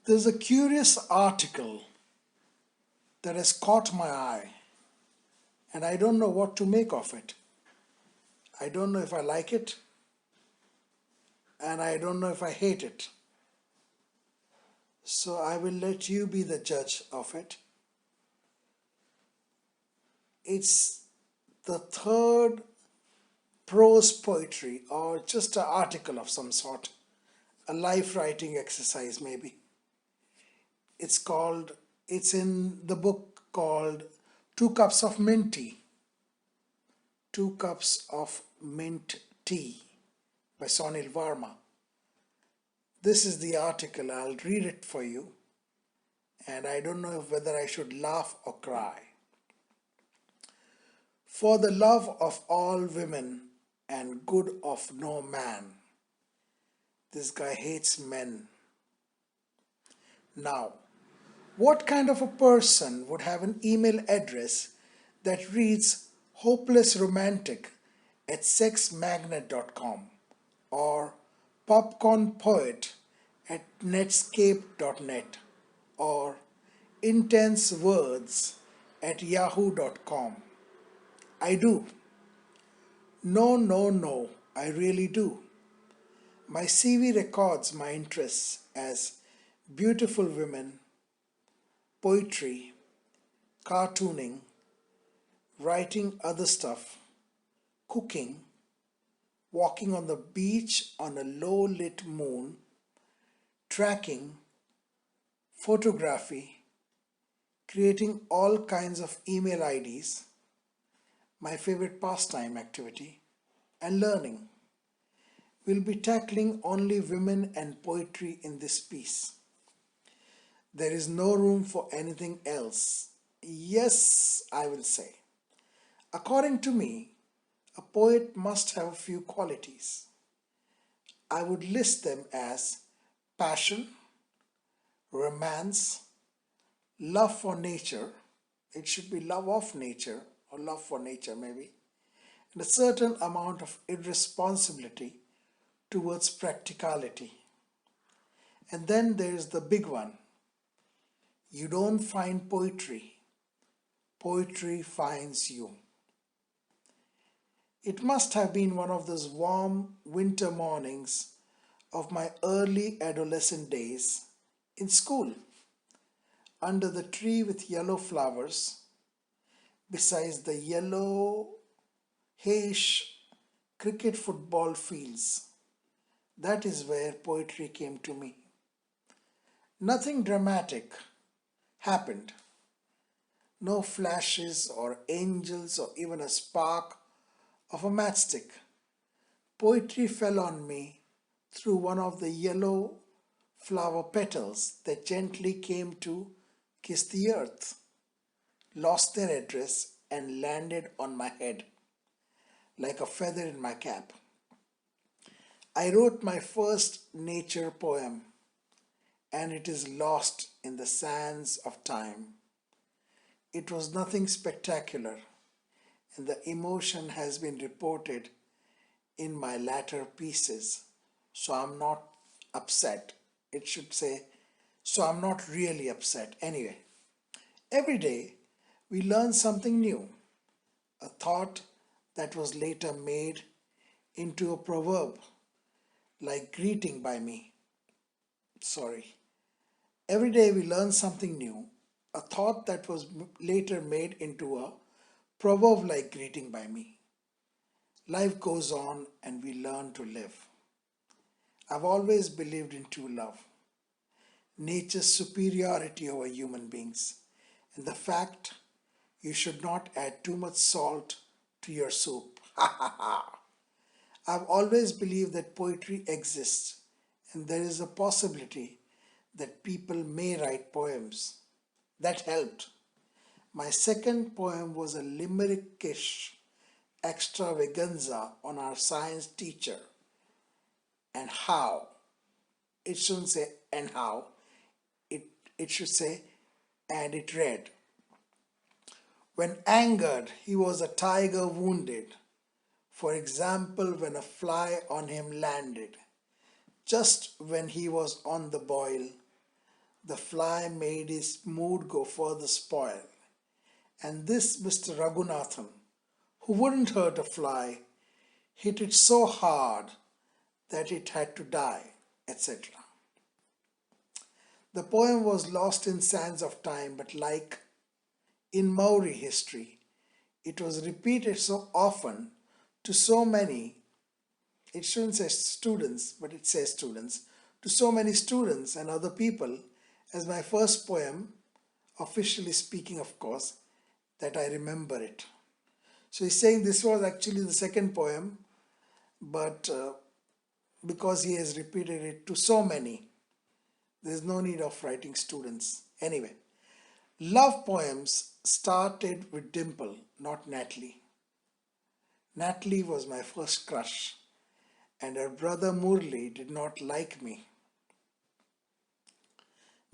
There's a curious article that has caught my eye, and I don't know what to make of it. I don't know if I like it, and I don't know if I hate it. So I will let you be the judge of it. It's the third prose poetry, or just an article of some sort, a life writing exercise maybe. It's called, it's in the book called Two Cups of Mint Tea. Two Cups of Mint Tea by Sonil Varma. This is the article. I'll read it for you, and I don't know whether I should laugh or cry. For the love of all women and good of no man. This guy hates men. Now, what kind of a person would have an email address that reads hopelessromantic at sexmagnet.com or popcornpoet at netscape.net or intensewords at yahoo.com? I do. No, no, no, I really do. My CV records my interests as beautiful women, poetry, cartooning, writing other stuff, cooking, walking on the beach on a low lit moon, tracking, photography, creating all kinds of email IDs, my favorite pastime activity, and learning. We'll be tackling only women and poetry in this piece. There is no room for anything else. Yes, I will say. According to me, a poet must have a few qualities. I would list them as passion, romance, love for nature. It should be love of nature or love for nature, maybe, and a certain amount of irresponsibility towards practicality. And then there's the big one: you don't find poetry, poetry finds you. It must have been one of those warm winter mornings of my early adolescent days in school, under the tree with yellow flowers, besides the yellow hayish cricket football fields. That is where poetry came to me. Nothing dramatic happened. No flashes or angels or even a spark of a matchstick. Poetry fell on me through one of the yellow flower petals that gently came to kiss the earth, lost their address, and landed on my head like a feather in my cap. I wrote my first nature poem, and it is lost in the sands of time. It was nothing spectacular, and the emotion has been reported in my latter pieces, so I'm not upset. It should say, so I'm not really upset. Anyway, every day we learn something new, a thought that was later made into a proverb, like greeting by me. Sorry. Every day we learn something new, a thought that was later made into a proverb like greeting by me. Life goes on and we learn to live. I've always believed in true love, nature's superiority over human beings, and the fact you should not add too much salt to your soup. Ha ha ha. I've always believed that poetry exists and there is a possibility that people may write poems. That helped. My second poem was a limerickish extravaganza on our science teacher and how. It shouldn't say and how, it, it should say and it read. When angered, he was a tiger wounded. For example, when a fly on him landed, just when he was on the boil, The fly made his mood go further spoil. And this Mr. Raghunathan, who wouldn't hurt a fly, hit it so hard that it had to die, etc. The poem was lost in sands of time, but like in Maori history, it was repeated so often to so many, it shouldn't say students, but it says students, to so many students and other people as my first poem, officially speaking, of course, that I remember it. So he's saying this was actually the second poem, but because he has repeated it to so many, there's no need of writing students. Anyway, love poems started with Dimple, not Natalie. Natalie was my first crush, and her brother Murli did not like me,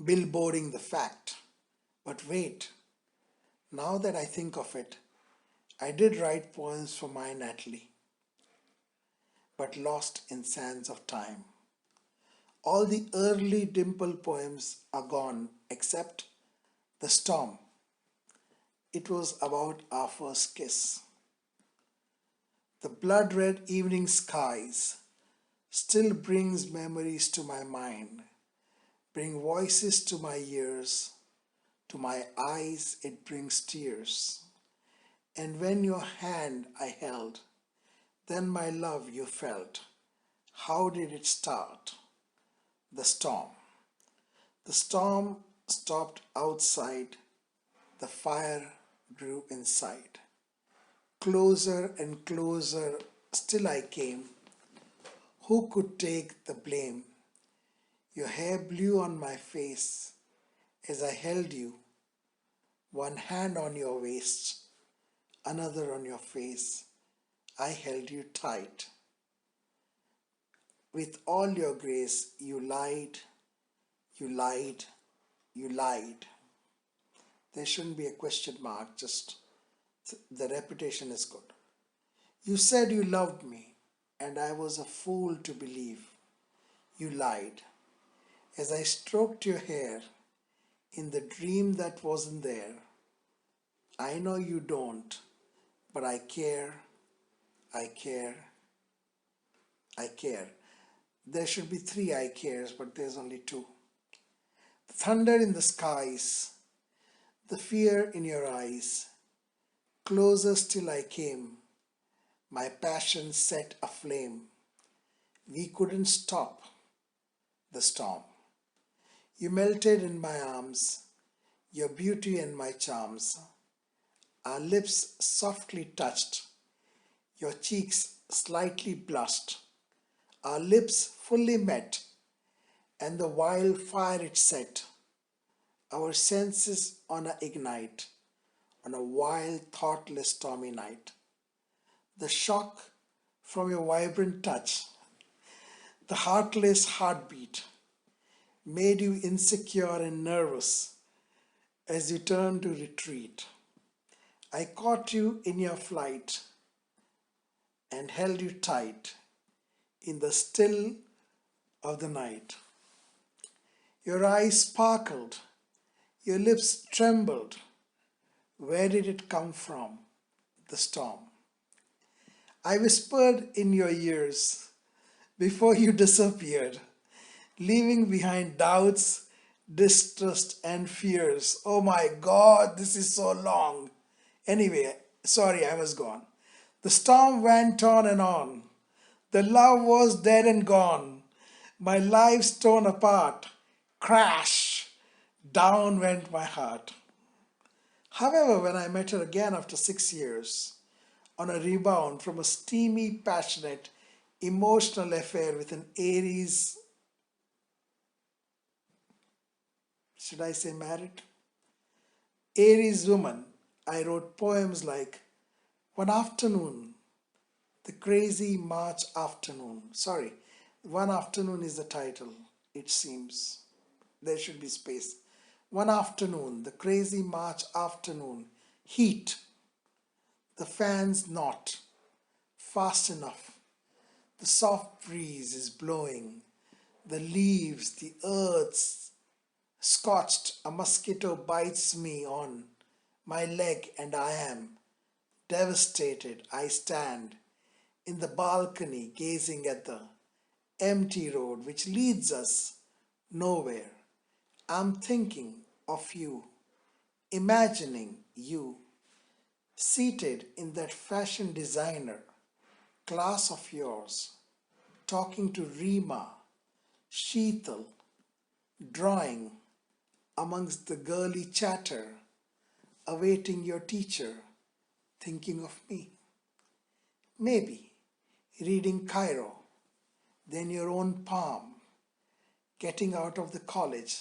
billboarding the fact. But wait, now that I think of it, I did write poems for my Natalie, but lost in sands of time. All the early Dimple poems are gone except The Storm. It was about our first kiss. The blood-red evening skies still brings memories to my mind, bring voices to my ears, to my eyes it brings tears. And when your hand I held, then my love you felt. How did it start? The storm. The storm stopped outside, the fire grew inside. Closer and closer still I came. Who could take the blame? Your hair blew on my face as I held you, one hand on your waist, another on your face. I held you tight. With all your grace, you lied, you lied, you lied. There shouldn't be a question mark, just the repetition is good. You said you loved me, and I was a fool to believe. You lied. As I stroked your hair in the dream that wasn't there, I know you don't, but I care, I care, I care. There should be three I cares, but there's only two. The thunder in the skies, the fear in your eyes. Closer still I came, my passion set aflame. We couldn't stop the storm. You melted in my arms, your beauty and my charms. Our lips softly touched, your cheeks slightly blushed. Our lips fully met, and the wild fire it set. Our senses on a ignite, on a wild, thoughtless, stormy night. The shock from your vibrant touch, the heartless heartbeat, made you insecure and nervous as you turned to retreat. I caught you in your flight and held you tight in the still of the night. Your eyes sparkled, your lips trembled. Where did it come from? The storm. I whispered in your ears before you disappeared, leaving behind doubts, distrust, and fears. Oh my God, this is so long. Anyway, sorry, I was gone. The storm went on and on. The love was dead and gone. My life's torn apart. Crash! Down went my heart. However, when I met her again after 6 years, on a rebound from a steamy, passionate, emotional affair with an Aries, should I say married? Aries woman, I wrote poems like One Afternoon, The Crazy March Afternoon. Sorry, One Afternoon is the title, it seems. There should be space. One afternoon, the crazy March afternoon, heat, the fans not fast enough. The soft breeze is blowing, the leaves, the earth's Scorched, a mosquito bites me on my leg, and I am devastated. I stand in the balcony gazing at the empty road which leads us nowhere. I'm thinking of you, imagining you seated in that fashion designer class of yours, talking to Rima, Sheetal, drawing amongst the girly chatter, awaiting your teacher, thinking of me. Maybe reading Cairo, then your own palm, getting out of the college,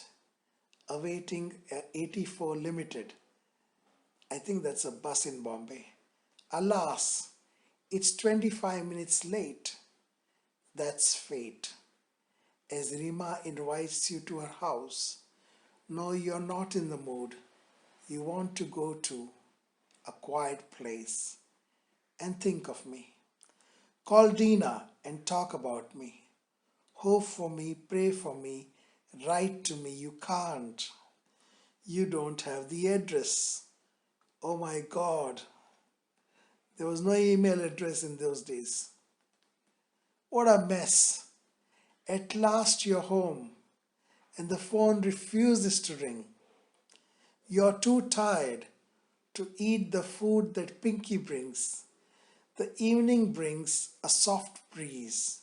awaiting a 84 Limited. I think that's a bus in Bombay. Alas, it's 25 minutes late. That's fate. As Rima invites you to her house, no, you're not in the mood. You want to go to a quiet place and think of me. Call Dina and talk about me. Hope for me, pray for me, write to me. You can't. You don't have the address. Oh my God. There was no email address in those days. What a mess. At last you're home and the phone refuses to ring. You're too tired to eat the food that Pinky brings. The evening brings a soft breeze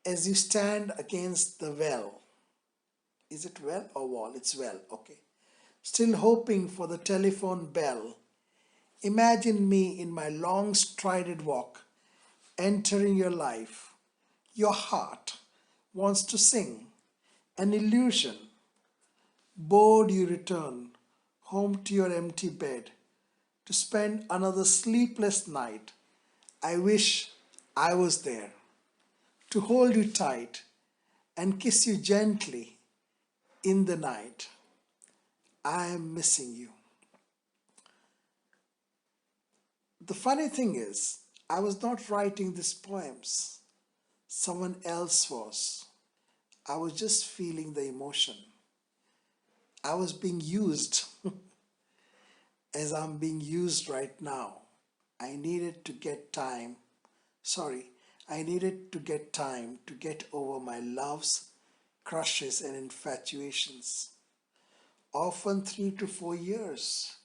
as you stand against the well. Is it well or wall? It's well, okay. Still hoping for the telephone bell. Imagine me in my long strided walk, entering your life. Your heart wants to sing. An illusion. Bored you return home to your empty bed to spend another sleepless night. I wish I was there to hold you tight and kiss you gently in the night. I am missing you. The funny thing is, I was not writing these poems. Someone else was. I was just feeling the emotion. I was being used as I'm being used right now. I needed to get time. Sorry, I needed to get time to get over my loves, crushes, and infatuations. Often 3 to 4 years.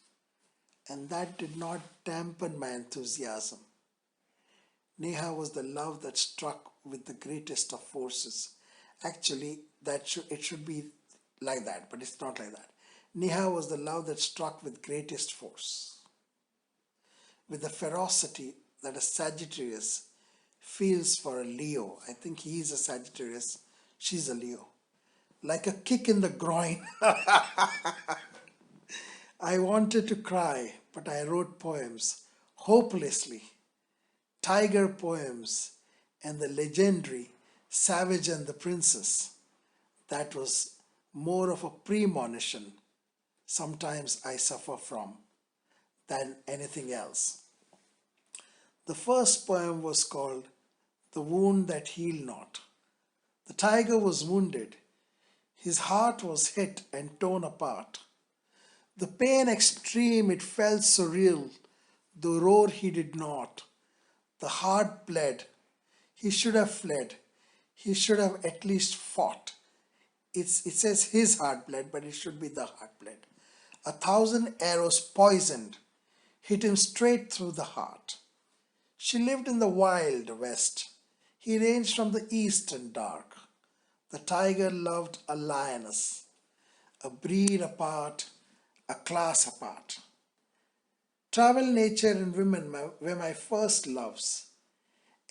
And that did not dampen my enthusiasm. Neha was the love that struck with the greatest of forces. Actually, it should be like that, but it's not like that. Neha was the love that struck with greatest force, with the ferocity that a Sagittarius feels for a Leo. I think he's a Sagittarius, she's a Leo. Like a kick in the groin. I wanted to cry, but I wrote poems hopelessly. Tiger poems and the legendary Savage and the Princess. That was more of a premonition sometimes I suffer from than anything else. The first poem was called The Wound That Healed Not. The tiger was wounded. His heart was hit and torn apart. The pain extreme, it felt surreal, though roar he did not. The heart bled. He should have fled. He should have at least fought. It says his heart bled, but it should be the heart bled. 1,000 arrows poisoned hit him straight through the heart. She lived in the wild west. He ranged from the east and dark. The tiger loved a lioness, a breed apart, a class apart. Travel, nature, and women were my first loves,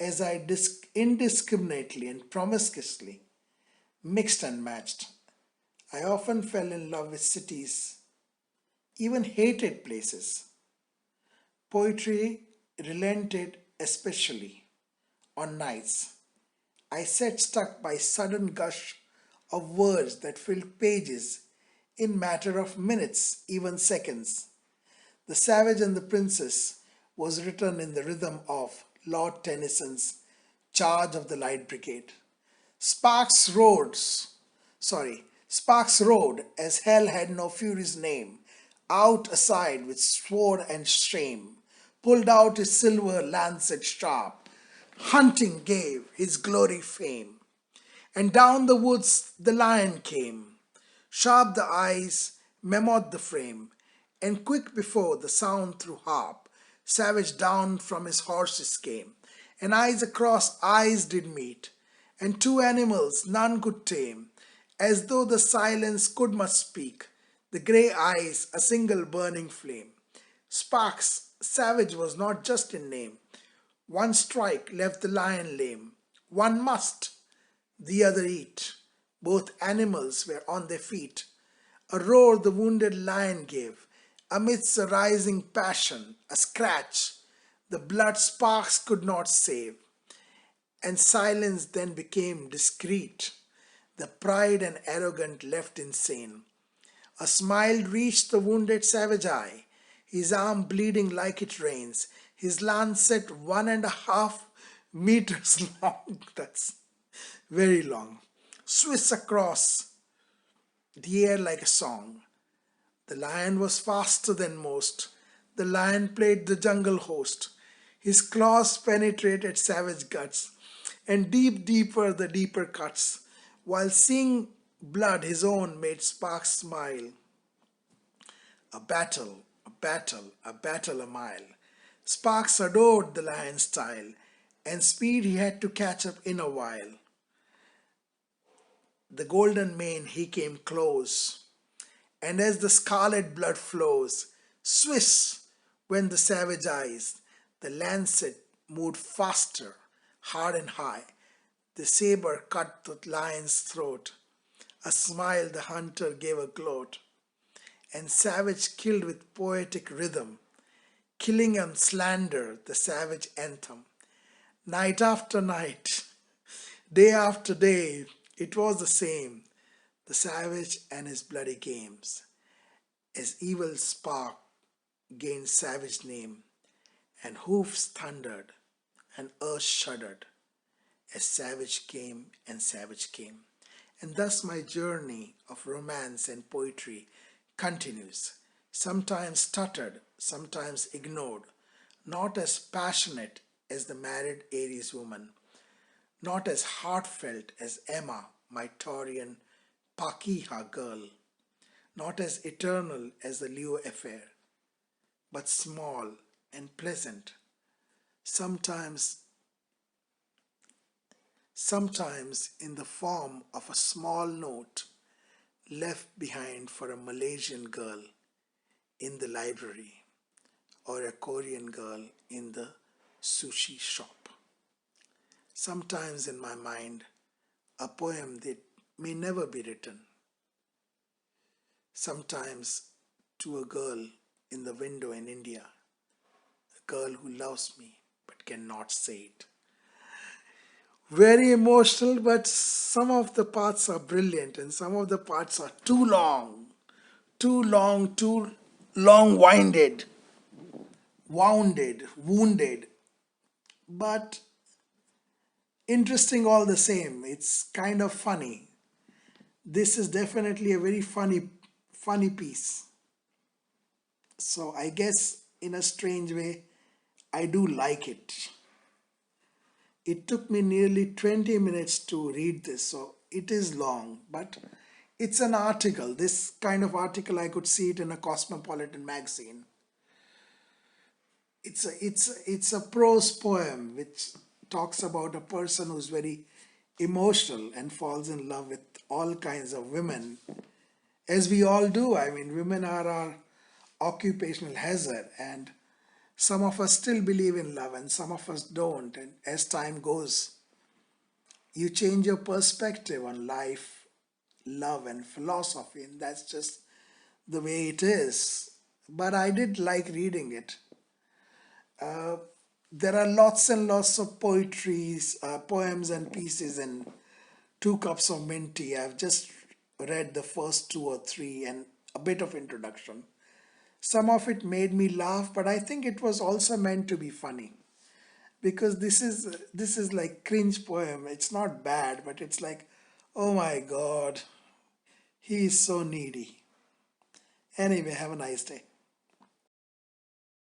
as I indiscriminately and promiscuously mixed and matched. I often fell in love with cities, even hated places. Poetry relented especially on nights. I sat stuck by sudden gush of words that filled pages in matter of minutes, even seconds. The Savage and the Princess was written in the rhythm of Lord Tennyson's Charge of the Light Brigade. Sparks rose, sorry, Sparks rode, as hell had no fury's name, out aside with sword and shame, pulled out his silver lancet sharp, hunting gave his glory fame. And down the woods the lion came, sharp the eyes, mammoth the frame, and quick before the sound through harp, savage down from his horses came, and eyes across eyes did meet, and two animals none could tame, as though the silence could must speak, the grey eyes a single burning flame. Sparks, savage was not just in name. One strike left the lion lame. One must, the other eat. Both animals were on their feet. A roar the wounded lion gave. Amidst a rising passion, a scratch, the blood Sparks could not save. And silence then became discreet. The pride and arrogant left insane. A smile reached the wounded savage eye, his arm bleeding like it rains, his lancet 1.5 meters long. That's very long. Swiss across the air like a song. The lion was faster than most. The lion played the jungle host. His claws penetrated savage guts, and deeper the deeper cuts, while seeing blood his own made Sparks smile. A battle, a battle, a battle a mile. Sparks adored the lion's style, and speed he had to catch up in a while. The golden mane he came close, and as the scarlet blood flows, Swiss went the savage eyes. The lancet moved faster, hard and high. The saber cut the lion's throat. A smile the hunter gave a gloat, and savage killed with poetic rhythm, killing and slander the savage anthem. Night after night, day after day, it was the same, the savage and his bloody games, as evil spark gained savage name, and hoofs thundered, and earth shuddered, as savage came and savage came. And thus my journey of romance and poetry continues, sometimes stuttered, sometimes ignored, not as passionate as the married Aries woman, not as heartfelt as Emma, my Taurian Pakeha girl, not as eternal as the Leo affair, but small and pleasant, sometimes in the form of a small note left behind for a Malaysian girl in the library or a Korean girl in the sushi shop. Sometimes in my mind, a poem that may never be written. Sometimes to a girl in the window in India, a girl who loves me but cannot say it. Very emotional, but some of the parts are brilliant and some of the parts are too long winded, wounded, but interesting all the same. It's kind of funny. This is definitely a very funny piece. So I guess in a strange way, I do like it. It took me nearly 20 minutes to read this, so it is long, but it's an article. This kind of article, I could see it in a Cosmopolitan magazine. It's a prose poem which talks about a person who's very emotional and falls in love with all kinds of women, as we all do. I mean, women are our occupational hazard, and some of us still believe in love and some of us don't. And as time goes, you change your perspective on life, love, and philosophy, and that's just the way it is. But I did like reading it. Uh, there are lots and lots of poetries, poems, and pieces in Two Cups of Mint Tea. I've just read the first two or three and a bit of introduction. Some of it made me laugh, but I think it was also meant to be funny, because this is like cringe poem. It's not bad, but it's like, oh my God, He is so needy. Anyway, have a nice day.